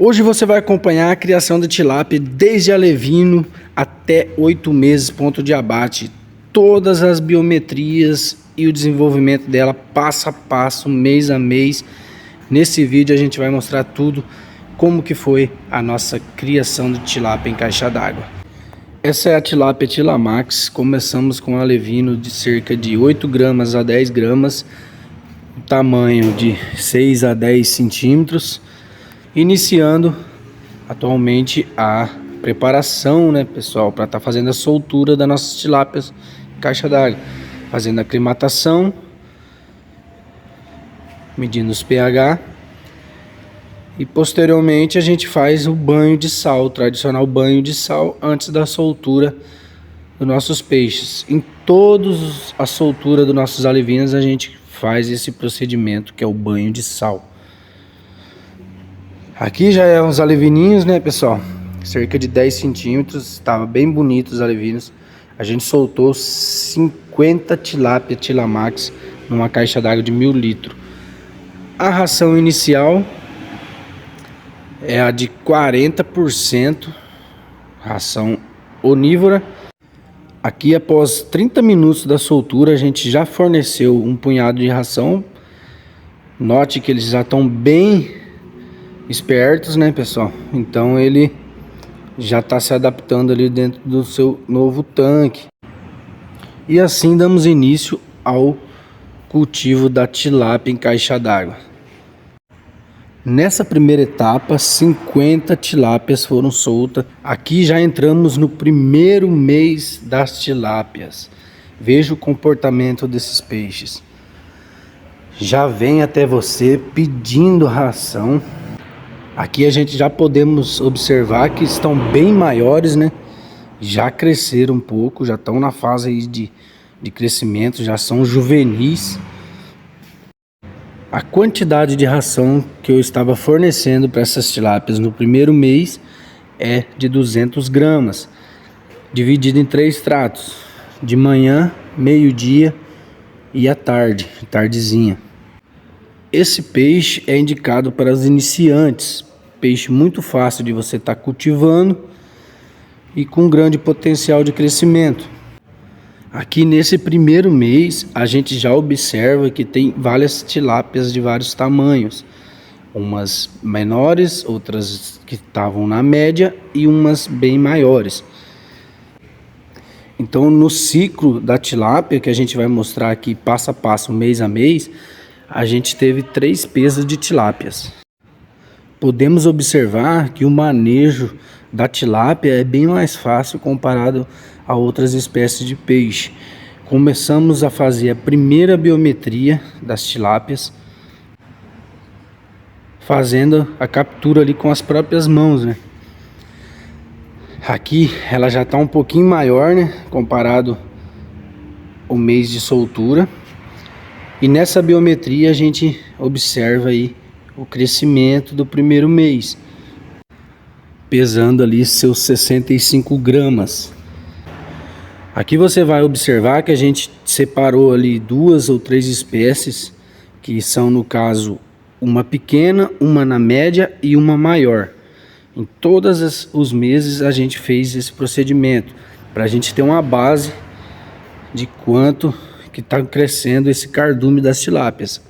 Hoje você vai acompanhar a criação da tilápia desde alevino até 8 meses, ponto de abate. Todas as biometrias e o desenvolvimento dela passo a passo, mês a mês. Nesse vídeo a gente vai mostrar tudo, como que foi a nossa criação de tilápia em caixa d'água. Essa é a tilápia Tilamax. Começamos com alevino de cerca de 8 gramas a 10 gramas, tamanho de 6 a 10 centímetros. Iniciando atualmente a preparação, né, pessoal, para estar fazendo a soltura das nossas tilápias em caixa d'água, fazendo a aclimatação, medindo os pH e posteriormente a gente faz o banho de sal, o tradicional banho de sal antes da soltura dos nossos peixes. Em todas as solturas dos nossos alevinos a gente faz esse procedimento que é o banho de sal. Aqui já é uns alevininhos, né, pessoal? Cerca de 10 centímetros, estava bem bonito os alevinos. A gente soltou 50 tilápia Tilamax numa caixa d'água de 1000 litros. A ração inicial é a de 40%, ração onívora. Aqui após 30 minutos da soltura a gente já forneceu um punhado de ração. Note que eles já estão bem espertos, né, pessoal? Então ele já está se adaptando ali dentro do seu novo tanque. E assim damos início ao cultivo da tilápia em caixa d'água. Nessa primeira etapa, 50 tilápias foram soltas. Aqui já entramos no primeiro mês das tilápias. Veja o comportamento desses peixes. Já vem até você pedindo ração. Aqui a gente já podemos observar que estão bem maiores, né? Já cresceram um pouco, já estão na fase aí de crescimento, já são juvenis. A quantidade de ração que eu estava fornecendo para essas tilápias no primeiro mês é de 200 gramas, dividido em 3 tratos, de manhã, meio-dia e à tarde, tardezinha. Esse peixe é indicado para os iniciantes, peixe muito fácil de você estar cultivando e com grande potencial de crescimento. Aqui nesse primeiro mês a gente já observa que tem várias tilápias de vários tamanhos, umas menores, outras que estavam na média e umas bem maiores. Então no ciclo da tilápia que a gente vai mostrar aqui passo a passo, mês a mês, a gente teve 3 pesas de tilápias. Podemos observar que o manejo da tilápia é bem mais fácil comparado a outras espécies de peixe. Começamos a fazer a primeira biometria das tilápias, fazendo a captura ali com as próprias mãos, né? Aqui ela já está um pouquinho maior, né, comparado ao mês de soltura. E nessa biometria a gente observa aí o crescimento do primeiro mês, pesando ali seus 65 gramas. Aqui você vai observar que a gente separou ali 2 ou 3 espécies, que são no caso uma pequena, uma na média e uma maior. Em todos os meses a gente fez esse procedimento, para a gente ter uma base de quanto que está crescendo esse cardume das tilápias.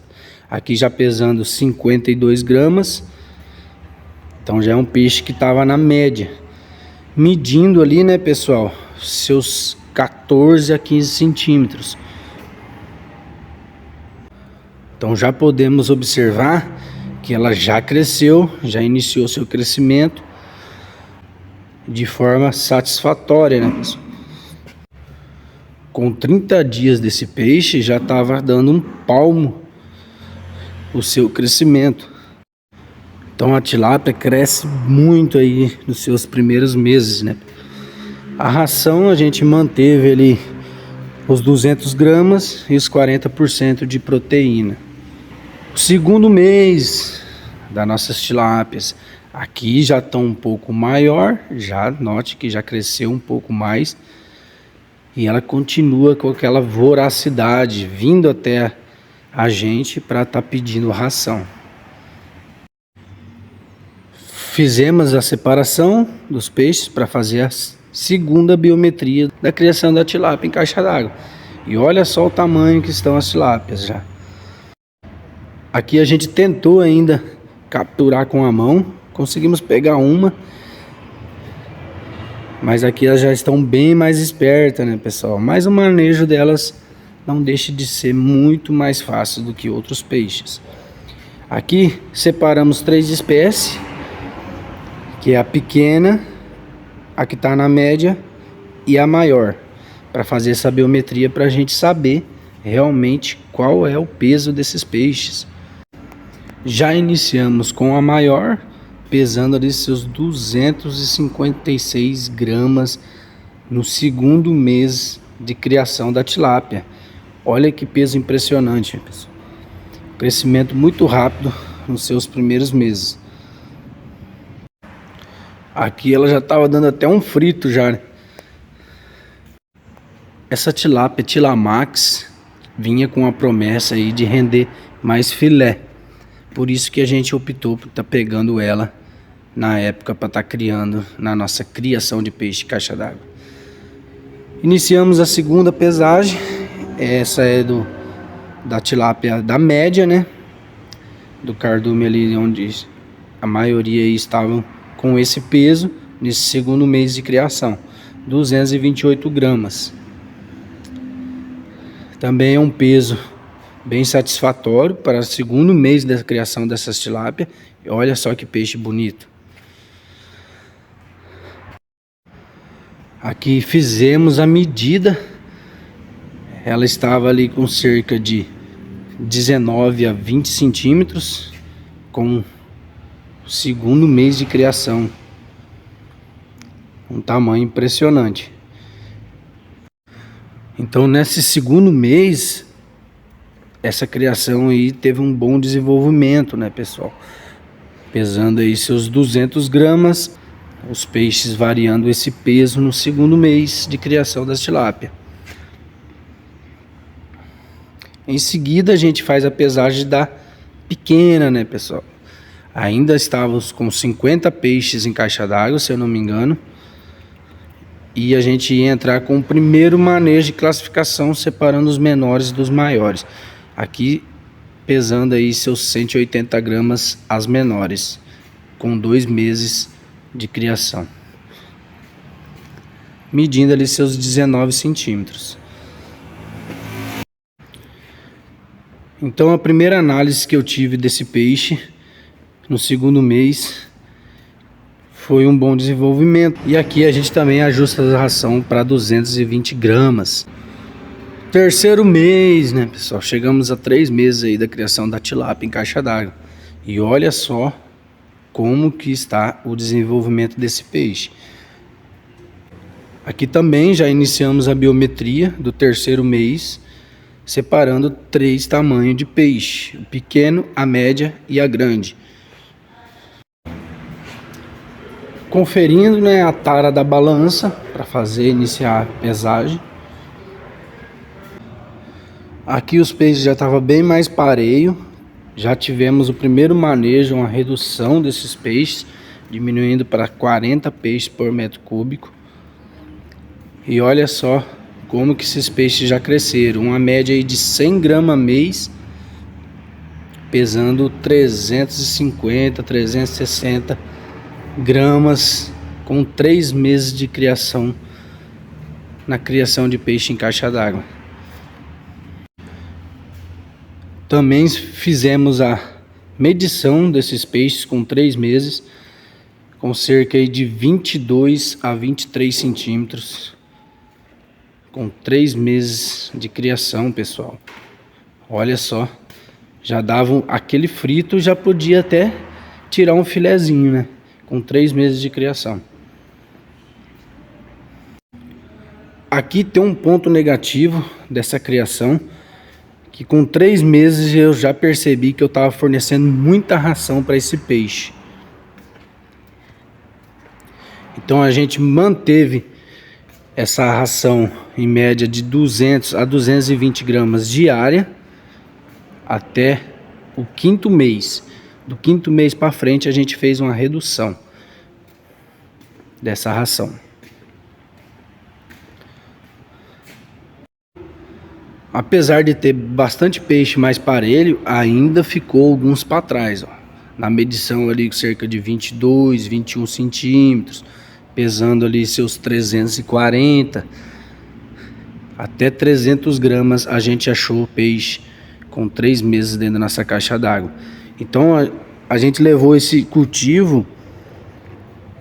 Aqui já pesando 52 gramas, então já é um peixe que estava na média, medindo ali, né, pessoal, seus 14 a 15 centímetros. Então já podemos observar que ela já cresceu, já iniciou seu crescimento de forma satisfatória, né, pessoal? Com 30 dias desse peixe já estava dando um palmo o seu crescimento. Então a tilápia cresce muito aí nos seus primeiros meses, né? A ração a gente manteve ali os 200 gramas e os 40% de proteína. O segundo mês das nossas tilápias aqui já estão um pouco maior, já note que já cresceu um pouco mais. E ela continua com aquela voracidade, vindo até a gente para estar pedindo ração. Fizemos a separação dos peixes para fazer a segunda biometria da criação da tilápia em caixa d'água. E olha só o tamanho que estão as tilápias já. Aqui a gente tentou ainda capturar com a mão, conseguimos pegar uma, mas aqui elas já estão bem mais espertas, né, pessoal? Mas o manejo delas não deixa de ser muito mais fácil do que outros peixes. Aqui separamos 3 espécies, que é a pequena, a que está na média e a maior, para fazer essa biometria, para a gente saber realmente qual é o peso desses peixes. Já iniciamos com a maior, pesando ali seus 256 gramas no segundo mês de criação da tilápia. Olha que peso impressionante, pessoal. Crescimento muito rápido nos seus primeiros meses. Aqui ela já estava dando até um frito já, né? Essa tilápia Tilamax vinha com a promessa aí de render mais filé. Por isso que a gente optou por estar pegando ela na época para estar criando na nossa criação de peixe caixa d'água. Iniciamos a segunda pesagem. Essa é da tilápia da média, né? Do cardume ali, onde a maioria aí estavam com esse peso nesse segundo mês de criação, 228 gramas. Também é um peso bem satisfatório para o segundo mês da criação dessas tilápia. E olha só que peixe bonito. Aqui fizemos a medida. Ela estava ali com cerca de 19 a 20 centímetros, com o segundo mês de criação. Um tamanho impressionante. Então, nesse segundo mês, essa criação aí teve um bom desenvolvimento, né, pessoal? Pesando aí seus 200 gramas, os peixes variando esse peso no segundo mês de criação das tilápia. Em seguida, a gente faz a pesagem da pequena, né, pessoal? Ainda estávamos com 50 peixes em caixa d'água, se eu não me engano. E a gente ia entrar com o primeiro manejo de classificação, separando os menores dos maiores. Aqui pesando aí seus 180 gramas as menores, com 2 meses de criação. Medindo ali seus 19 centímetros. Então a primeira análise que eu tive desse peixe no segundo mês foi um bom desenvolvimento. E aqui a gente também ajusta a ração para 220 gramas. Terceiro mês, né, pessoal? Chegamos a 3 meses aí da criação da tilápia em caixa d'água. E olha só como que está o desenvolvimento desse peixe. Aqui também já iniciamos a biometria do terceiro mês, separando 3 tamanhos de peixe: o pequeno, a média e a grande. Conferindo, né, a tara da balança para iniciar a pesagem. Aqui os peixes já estavam bem mais pareio. Já tivemos o primeiro manejo, uma redução desses peixes, diminuindo para 40 peixes por metro cúbico. E olha só como que esses peixes já cresceram. Uma média aí de 100 gramas mês, pesando 350, 360 gramas, com 3 meses de criação, na criação de peixe em caixa d'água. Também fizemos a medição desses peixes com 3 meses, com cerca de 22 a 23 centímetros, com 3 meses de criação, pessoal. Olha só, já davam aquele frito, já podia até tirar um filezinho, né? Com 3 meses de criação. Aqui tem um ponto negativo dessa criação, que com 3 meses eu já percebi que eu estava fornecendo muita ração para esse peixe. Então a gente manteve essa ração em média de 200 a 220 gramas diária até o 5º mês. Do quinto mês para frente a gente fez uma redução dessa ração. Apesar de ter bastante peixe mais parelho, ainda ficou alguns para trás, ó. Na medição ali cerca de 22, 21 centímetros, pesando ali seus 340 até 300 gramas a gente achou peixe com 3 meses dentro da nossa caixa d'água. Então a gente levou esse cultivo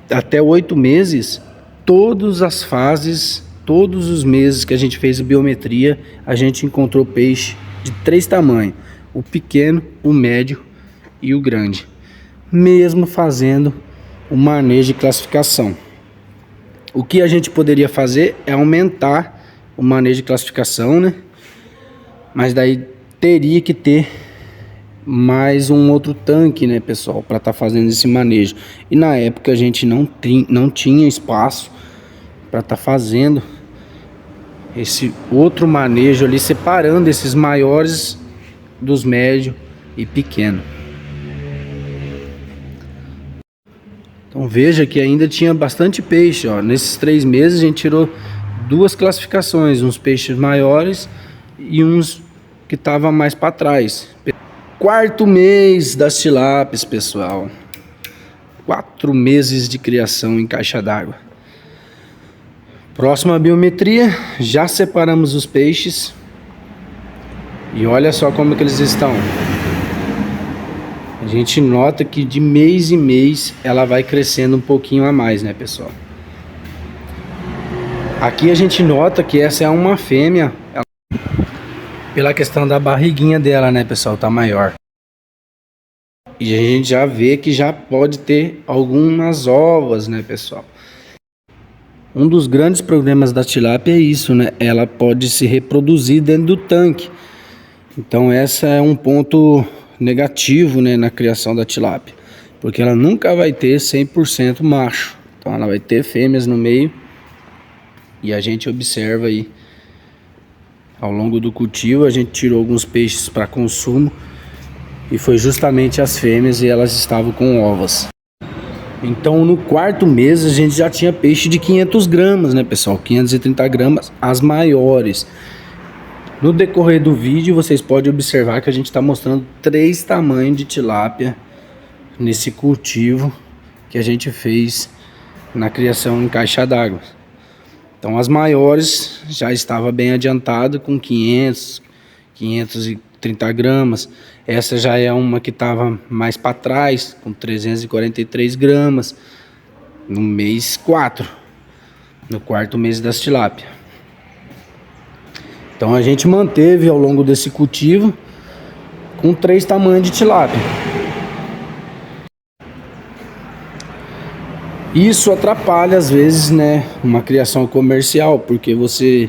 até 8 meses, todas as fases, todos os meses que a gente fez a biometria, a gente encontrou peixe de 3 tamanhos: o pequeno, o médio e o grande, mesmo fazendo o manejo de classificação. O que a gente poderia fazer é aumentar o manejo de classificação, né? Mas daí teria que ter mais um outro tanque, né, pessoal, para estar fazendo esse manejo. E na época a gente não tinha espaço para estar fazendo esse outro manejo ali, separando esses maiores dos médios e pequeno. Então veja que ainda tinha bastante peixe, ó. Nesses 3 meses a gente tirou 2 classificações, uns peixes maiores e uns que estavam mais para trás. Quarto mês das tilápias, pessoal. 4 meses de criação em caixa d'água. Próxima biometria, já separamos os peixes. E olha só como que eles estão. A gente nota que de mês em mês ela vai crescendo um pouquinho a mais, né, pessoal? Aqui a gente nota que essa é uma fêmea, pela questão da barriguinha dela, né, pessoal, tá maior. E a gente já vê que já pode ter algumas ovas, né, pessoal? Um dos grandes problemas da tilápia é isso, né? Ela pode se reproduzir dentro do tanque. Então essa é um ponto negativo, né, na criação da tilápia, porque ela nunca vai ter 100% macho. Então ela vai ter fêmeas no meio. E a gente observa aí, ao longo do cultivo, a gente tirou alguns peixes para consumo e foi justamente as fêmeas, e elas estavam com ovas. Então no quarto mês a gente já tinha peixe de 500 gramas, né, pessoal? 530 gramas, as maiores. No decorrer do vídeo vocês podem observar que a gente está mostrando 3 tamanhos de tilápia nesse cultivo que a gente fez na criação em caixa d'água. Então as maiores já estava bem adiantado com 530 gramas. Essa já é uma que estava mais para trás, com 343 gramas no mês 4, no quarto mês das tilápia. Então a gente manteve ao longo desse cultivo com 3 tamanhos de tilápia. Isso atrapalha às vezes, né, uma criação comercial, porque você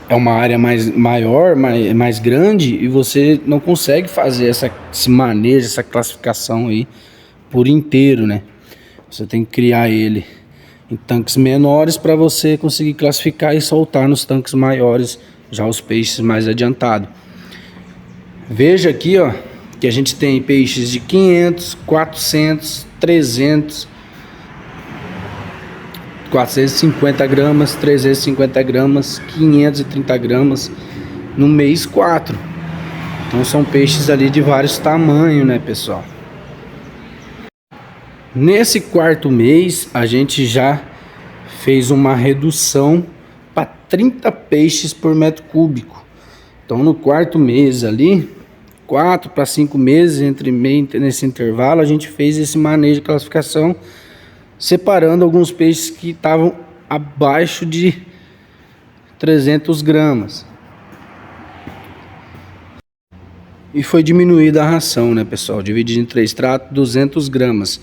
é uma área maior, mais grande, e você não consegue fazer esse manejo, essa classificação aí por inteiro, né? Você tem que criar ele em tanques menores para você conseguir classificar e soltar nos tanques maiores já os peixes mais adiantados. Veja aqui, ó, que a gente tem peixes de 500, 400, 300, 450 gramas, 350 gramas, 530 gramas no mês 4. Então são peixes ali de vários tamanhos, né, pessoal? Nesse quarto mês a gente já fez uma redução para 30 peixes por metro cúbico. Então no quarto mês ali, 4 para 5 meses nesse intervalo, a gente fez esse manejo de classificação, separando alguns peixes que estavam abaixo de 300 gramas. E foi diminuída a ração, né, pessoal? Dividido em 3 tratos, 200 gramas.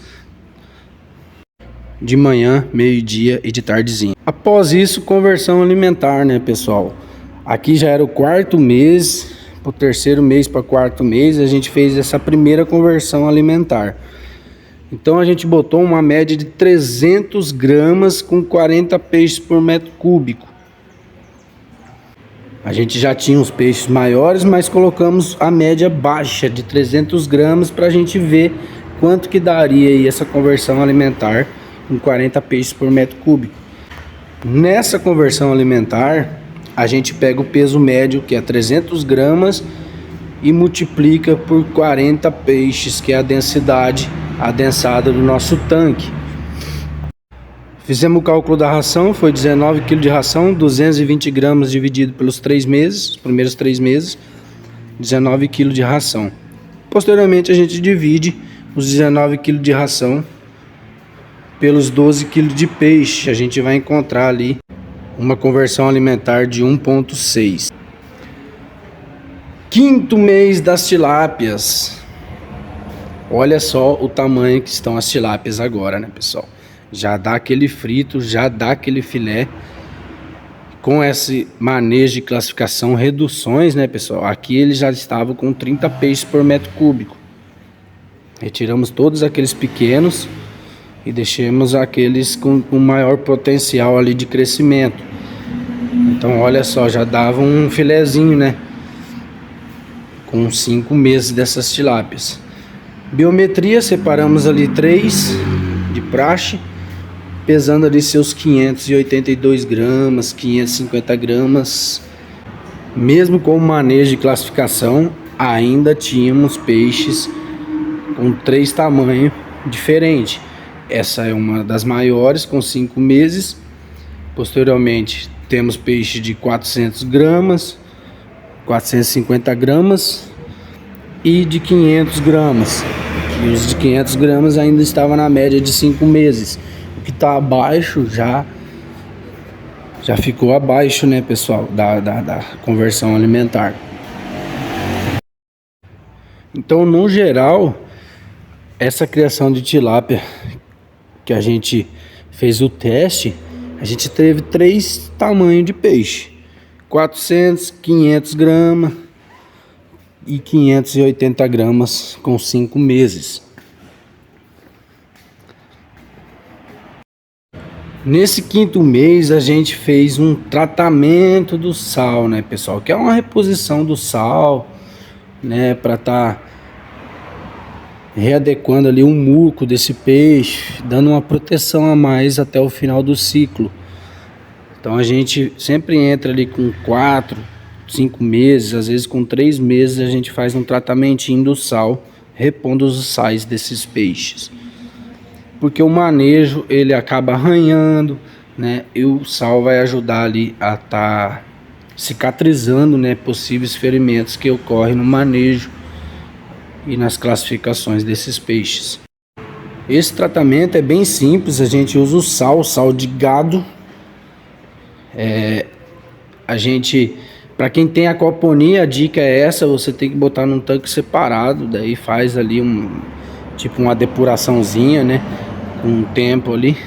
De manhã, meio-dia e de tardezinha. Após isso, conversão alimentar, né, pessoal? Aqui já era o quarto mês, pro terceiro mês para quarto mês, a gente fez essa primeira conversão alimentar. Então a gente botou uma média de 300 gramas com 40 peixes por metro cúbico. A gente já tinha os peixes maiores, mas colocamos a média baixa de 300 gramas para a gente ver quanto que daria aí essa conversão alimentar em 40 peixes por metro cúbico. Nessa conversão alimentar, a gente pega o peso médio, que é 300 gramas, e multiplica por 40 peixes, que é a densidade adensada do nosso tanque. Fizemos o cálculo da ração, foi 19 kg de ração, 220 gramas dividido pelos 3 meses, os primeiros 3 meses, 19 kg de ração. Posteriormente a gente divide os 19 kg de ração pelos 12 kg de peixe. A gente vai encontrar ali uma conversão alimentar de 1,6. Quinto mês das tilápias. Olha só o tamanho que estão as tilápias agora, né, pessoal? Já dá aquele frito, já dá aquele filé. Com esse manejo de classificação, reduções, né, pessoal? Aqui eles já estavam com 30 peixes por metro cúbico. Retiramos todos aqueles pequenos e deixamos aqueles com maior potencial ali de crescimento. Então, olha só, já dava um filezinho, né? Com 5 meses dessas tilápias. Biometria, separamos ali 3 de praxe, pesando ali seus 582 gramas, 550 gramas. Mesmo com o manejo de classificação, ainda tínhamos peixes com 3 tamanhos diferentes. Essa é uma das maiores, com 5 meses. Posteriormente, temos peixe de 400 gramas, 450 gramas e de 500 gramas. E os de 500 gramas ainda estavam na média de 5 meses. O que está abaixo já ficou abaixo, né, pessoal, da conversão alimentar. Então, no geral, essa criação de tilápia que a gente fez o teste, a gente teve 3 tamanhos de peixe: 400, 500 gramas e 580 gramas com 5 meses. Nesse quinto mês a gente fez um tratamento do sal, né, pessoal? Que é uma reposição do sal, né, para estar readequando ali o muco desse peixe, dando uma proteção a mais até o final do ciclo. Então a gente sempre entra ali com 4, 5 meses, às vezes com 3 meses a gente faz um tratamentinho do sal, repondo os sais desses peixes. Porque o manejo ele acaba arranhando, né? E o sal vai ajudar ali a estar cicatrizando, né, possíveis ferimentos que ocorrem no manejo e nas classificações desses peixes. Esse tratamento é bem simples, a gente usa o sal de gado. Para quem tem aquaponia, a dica é essa: você tem que botar num tanque separado, daí faz ali tipo uma depuraçãozinha, né, com um tempo ali.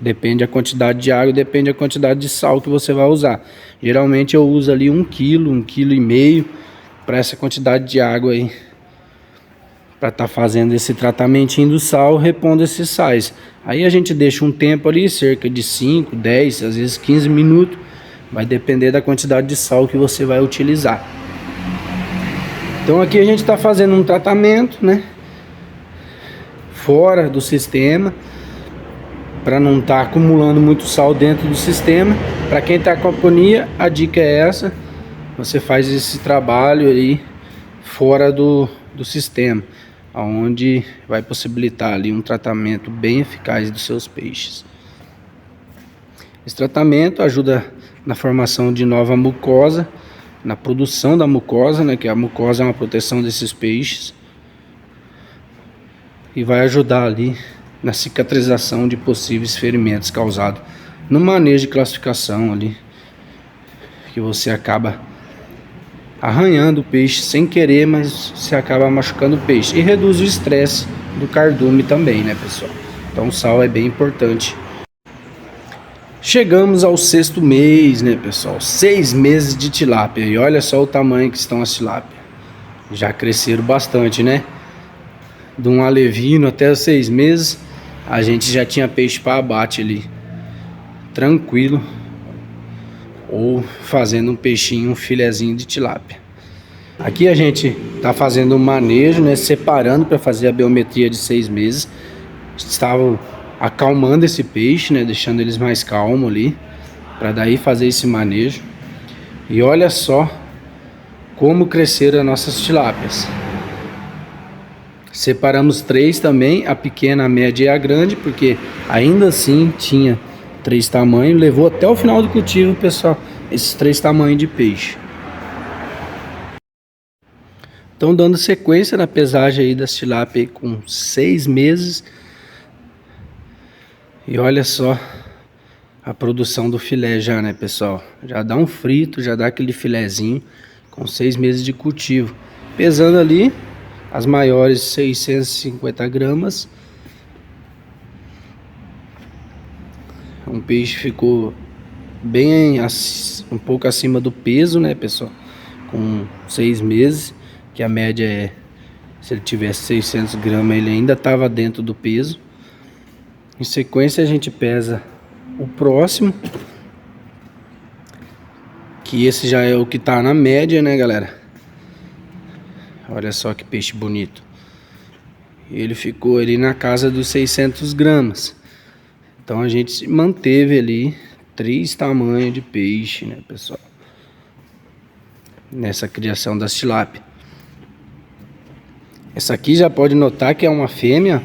Depende da quantidade de água, depende da quantidade de sal que você vai usar. Geralmente eu uso ali 1 quilo, 1,5 kg para essa quantidade de água aí, para estar fazendo esse tratamentinho do sal, repondo esses sais. Aí a gente deixa um tempo ali, cerca de 5, 10, às vezes 15 minutos. Vai depender da quantidade de sal que você vai utilizar. Então aqui a gente está fazendo um tratamento, né, fora do sistema, para não estar acumulando muito sal dentro do sistema. Para quem está com aquaponia, a dica é essa: você faz esse trabalho aí fora do sistema, onde vai possibilitar ali um tratamento bem eficaz dos seus peixes. Esse tratamento ajuda na formação de nova mucosa, na produção da mucosa, né, que a mucosa é uma proteção desses peixes, e vai ajudar ali na cicatrização de possíveis ferimentos causados no manejo de classificação ali, que você acaba arranhando o peixe sem querer, mas você acaba machucando o peixe, e reduz o estresse do cardume também, né, pessoal? Então o sal é bem importante. Chegamos ao 6º mês, né, pessoal? 6 meses de tilápia, e olha só o tamanho que estão as tilápias. Já cresceram bastante, né? De um alevino até os 6 meses, a gente já tinha peixe para abate ali, tranquilo, ou fazendo um peixinho, um filezinho de tilápia. Aqui a gente tá fazendo um manejo, né? Separando para fazer a biometria de 6 meses. Estavam acalmando esse peixe, né? Deixando eles mais calmos ali, para daí fazer esse manejo. E olha só como cresceram as nossas tilápias. Separamos 3 também, a pequena, a média e a grande, porque ainda assim tinha 3 tamanhos. Levou até o final do cultivo, pessoal, esses 3 tamanhos de peixe. Então, dando sequência na pesagem aí das tilápias com 6 meses. E olha só a produção do filé já, né, pessoal? Já dá um frito, já dá aquele filézinho com 6 meses de cultivo. Pesando ali, as maiores 650 gramas. Um peixe ficou bem um pouco acima do peso, né, pessoal? Com 6 meses, que a média é, se ele tivesse 600 gramas, ele ainda estava dentro do peso. Em sequência a gente pesa o próximo, que esse já é o que tá na média, né, galera? Olha só que peixe bonito. Ele ficou ali na casa dos 600 gramas. Então a gente manteve ali 3 tamanhos de peixe, né, pessoal? Nessa criação das tilápia. Essa aqui já pode notar que é uma fêmea.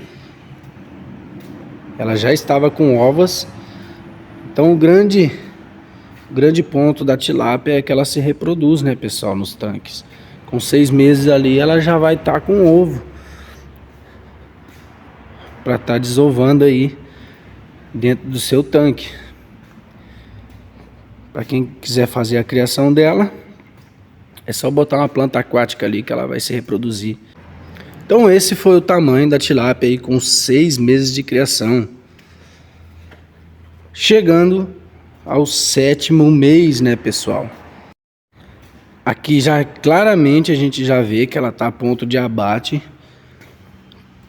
Ela já estava com ovas. Então o grande ponto da tilápia é que ela se reproduz, né, pessoal, nos tanques. Com 6 meses ali ela já vai estar com ovo para estar desovando aí dentro do seu tanque. Para quem quiser fazer a criação dela, é só botar uma planta aquática ali que ela vai se reproduzir. Então esse foi o tamanho da tilápia aí com 6 meses de criação. Chegando ao 7º mês, né, pessoal? Aqui já claramente a gente já vê que ela tá a ponto de abate,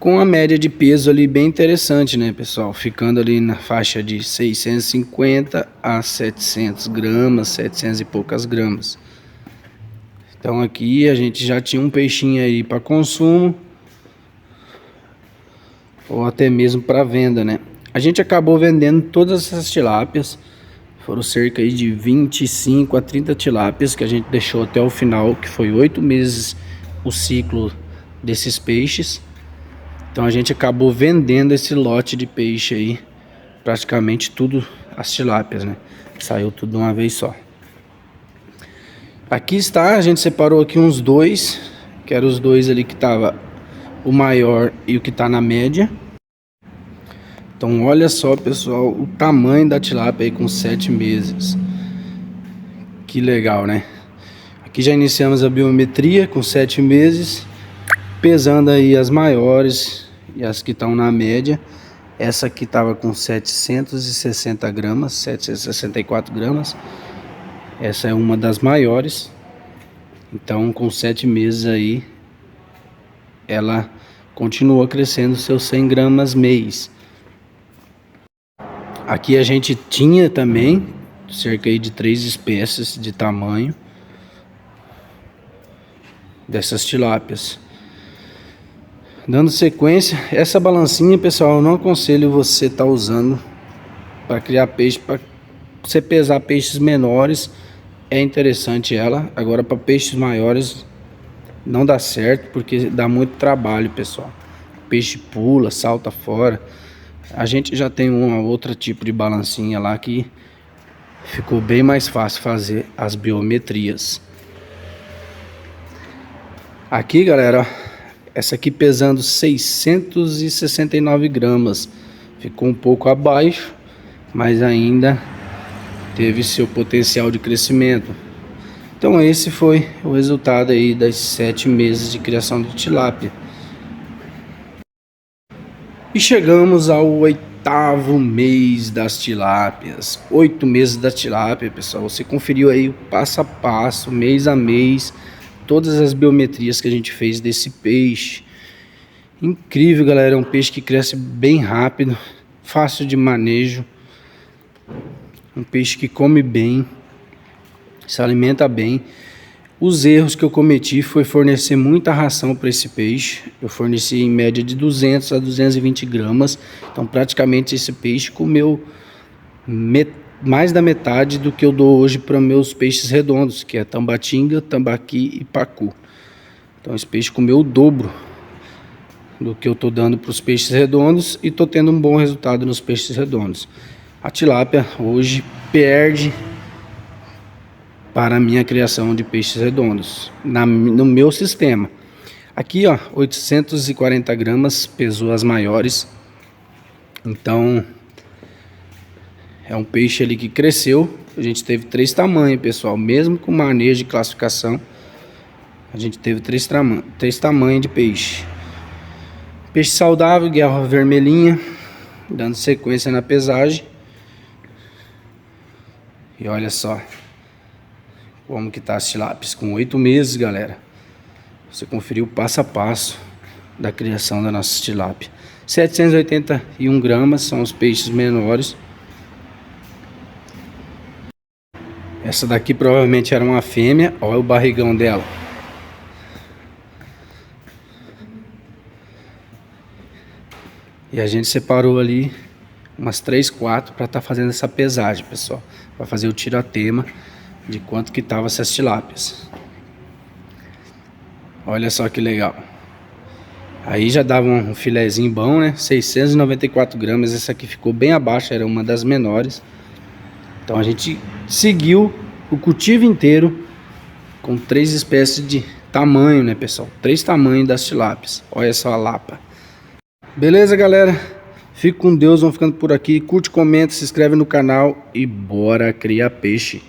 com a média de peso ali bem interessante, né, pessoal? Ficando ali na faixa de 650 a 700 gramas, 700 e poucas gramas. Então aqui a gente já tinha um peixinho aí para consumo, ou até mesmo para venda, né? A gente acabou vendendo todas essas tilápias. Foram cerca aí de 25 a 30 tilápias que a gente deixou até o final, que foi 8 meses o ciclo desses peixes. Então a gente acabou vendendo esse lote de peixe aí, praticamente tudo as tilápias, né? Saiu tudo de uma vez só. Aqui está, a gente separou aqui uns 2, que eram os 2 ali que tava o maior e o que tá na média. Então olha só, pessoal, o tamanho da tilápia aí com 7 meses. Que legal, né? Aqui já iniciamos a biometria com 7 meses, pesando aí as maiores e as que estão na média. Essa aqui estava com 760 gramas, 764 gramas. Essa é uma das maiores. Então com 7 meses aí, ela continua crescendo seus 100 gramas mês. Aqui a gente tinha também cerca aí de 3 espécies de tamanho dessas tilápias. Dando sequência, essa balancinha, pessoal, eu não aconselho você estar usando para criar peixe. Para você pesar peixes menores é interessante ela, agora para peixes maiores não dá certo, porque dá muito trabalho, pessoal. O peixe pula, salta fora. A gente já tem um outro tipo de balancinha lá que ficou bem mais fácil fazer as biometrias. Aqui, galera, essa aqui pesando 669 gramas. Ficou um pouco abaixo, mas ainda teve seu potencial de crescimento. Então esse foi o resultado aí das 7 meses de criação de tilápia. E chegamos ao 8º mês das tilápias. 8 meses da tilápia, pessoal. Você conferiu aí o passo a passo, mês a mês, todas as biometrias que a gente fez desse peixe. Incrível, galera. É um peixe que cresce bem rápido, fácil de manejo. Um peixe que come bem, se alimenta bem. Os erros que eu cometi foi fornecer muita ração para esse peixe. Eu forneci em média de 200 a 220 gramas. Então praticamente esse peixe comeu mais da metade do que eu dou hoje para meus peixes redondos, que é tambatinga, tambaqui e pacu. Então esse peixe comeu o dobro do que eu estou dando para os peixes redondos e estou tendo um bom resultado nos peixes redondos. A tilápia hoje perde para a minha criação de peixes redondos no meu sistema. Aqui ó, 840 gramas, pesou as maiores. Então é um peixe ali que cresceu. A gente teve 3 tamanhos, pessoal, mesmo com manejo de classificação. A gente teve 3 tamanhos de peixe. Peixe saudável, guelra vermelhinha, dando sequência na pesagem. E olha só como que tá as tilápias com 8 meses, galera. Você conferiu o passo a passo da criação da nossa tilápia. 781 gramas são os peixes menores. Essa daqui provavelmente era uma fêmea. Olha o barrigão dela. E a gente separou ali umas 3, 4 para estar fazendo essa pesagem, pessoal. Para fazer o tiratema de quanto que tava essas tilápias. Olha só que legal. Aí já dava um filezinho bom, né? 694 gramas. Essa aqui ficou bem abaixo, era uma das menores. Então a gente seguiu o cultivo inteiro com 3 espécies de tamanho, né, pessoal? 3 tamanhos das tilápias. Olha só a lapa. Beleza, galera? Fique com Deus, vamos ficando por aqui. Curte, comenta, se inscreve no canal e bora criar peixe.